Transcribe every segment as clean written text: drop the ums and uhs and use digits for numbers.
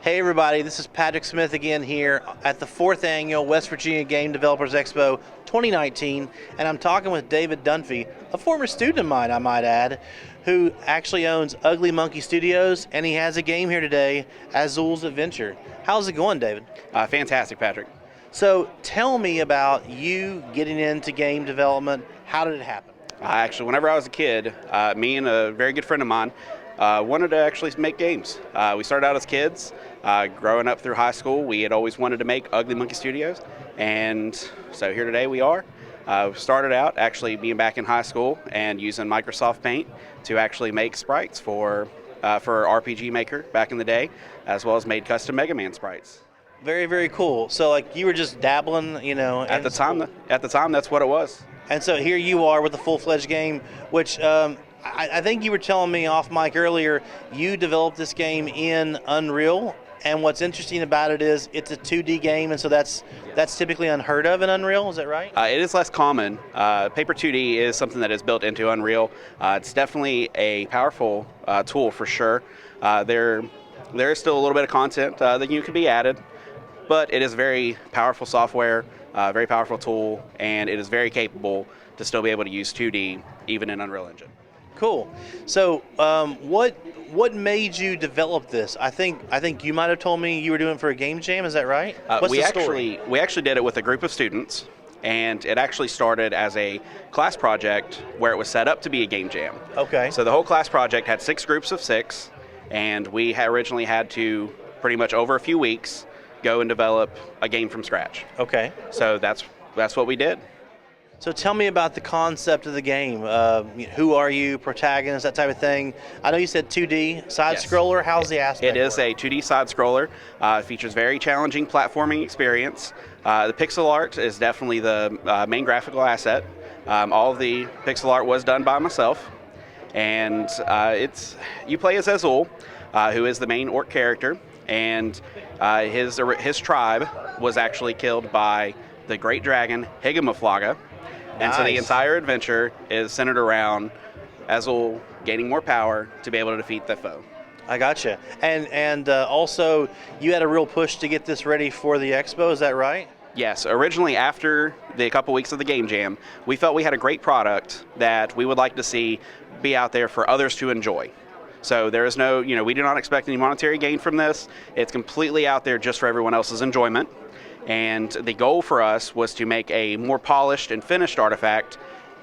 Hey everybody, this is Patrick Smith again here at the 4th Annual West Virginia Game Developers Expo 2019, and I'm talking with David Dunfee, a former student of mine, I might add, who actually owns Ugly Munkey Studios, and he has a game here today, Azul's Adventure. How's it going, David? Fantastic, Patrick. So tell me about you getting into game development. How did it happen? Actually, whenever I was a kid, me and a very good friend of mine wanted to actually make games. We started out as kids. Growing up through high school, we had always wanted to make Ugly Munkey Studios, and so here today we are. Started out actually being back in high school and using Microsoft Paint to actually make sprites for RPG Maker back in the day, as well as made custom Mega Man sprites. Very, very cool. So like you were just dabbling, At the time, that's what it was. And so here you are with a full-fledged game, which I think you were telling me off mic earlier, you developed this game in Unreal. And what's interesting about it is it's a 2D game, and so that's typically unheard of in Unreal. Is that right? It is less common. Paper 2D is something that is built into Unreal. It's definitely a powerful tool for sure. There is still a little bit of content that could be added, but it is very powerful software, very powerful tool, and it is very capable to still be able to use 2D even in Unreal Engine. Cool. So, what made you develop this? I think you might have told me you were doing it for a game jam. Is that right? What's the story? We actually did it with a group of students, and it actually started as a class project where it was set up to be a game jam. Okay. So the whole class project had 6 groups of 6, and we originally had to pretty much over a few weeks go and develop a game from scratch. Okay. So that's what we did. So tell me about the concept of the game. Who are you, protagonist, that type of thing. I know you said 2D, side-scroller. Yes. How's the aspect? It is a 2D side-scroller. It features very challenging platforming experience. The pixel art is definitely the main graphical asset. All of the pixel art was done by myself. And you play as Azul, who is the main orc character. And his tribe was actually killed by the great dragon, Higamaflaga. And so the entire adventure is centered around Azul gaining more power to be able to defeat the foe. I gotcha. And also, you had a real push to get this ready for the expo, is that right? Yes. Originally, after the couple weeks of the game jam, we felt we had a great product that we would like to see be out there for others to enjoy. So there is no, we do not expect any monetary gain from this. It's completely out there just for everyone else's enjoyment. And the goal for us was to make a more polished and finished artifact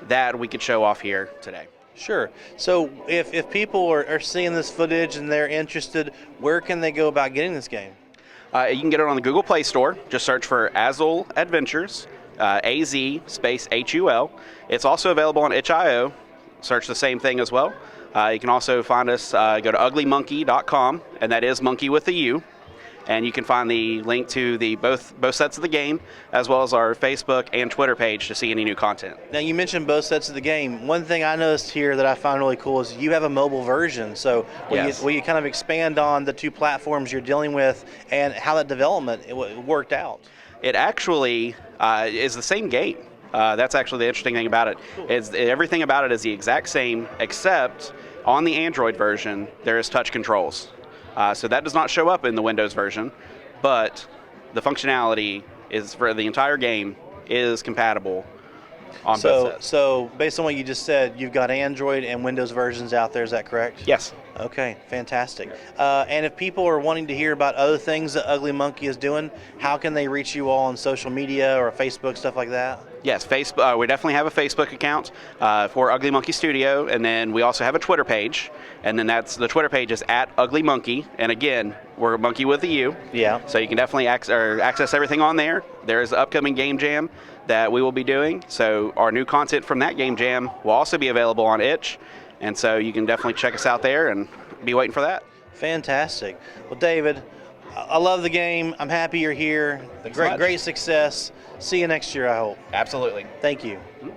that we could show off here today. Sure. So if people are seeing this footage and they're interested, where can they go about getting this game? You can get it on the Google Play Store. Just search for Azul Adventures, AZ space HUL. It's also available on itch.io. Search the same thing as well. You can also find us, go to uglymunkey.com, and that is monkey with a U. And you can find the link to the both sets of the game, as well as our Facebook and Twitter page to see any new content. Now, you mentioned both sets of the game. One thing I noticed here that I found really cool is you have a mobile version. So will you kind of expand on the 2 platforms you're dealing with and how that development worked out? It actually is the same game. That's actually the interesting thing about it. Cool. Everything about it is the exact same, except on the Android version, there is touch controls. So that does not show up in the Windows version, but the functionality is for the entire game is compatible on both sets. So based on what you just said, you've got Android and Windows versions out there, is that correct? Yes. Okay, fantastic. And if people are wanting to hear about other things that Ugly Munkey is doing, how can they reach you all on social media or Facebook, stuff like that? Yes, Facebook. We definitely have a Facebook account for Ugly Munkey Studio, and then we also have a Twitter page, and then the Twitter page is @UglyMunkey, and again, we're monkey with a U. Yeah. So you can definitely access everything on there. There is an upcoming game jam that we will be doing, so our new content from that game jam will also be available on itch, and so you can definitely check us out there and be waiting for that. Fantastic. Well, David, I love the game. I'm happy you're here. Great success. See you next year, I hope. Absolutely. Thank you. Mm-hmm.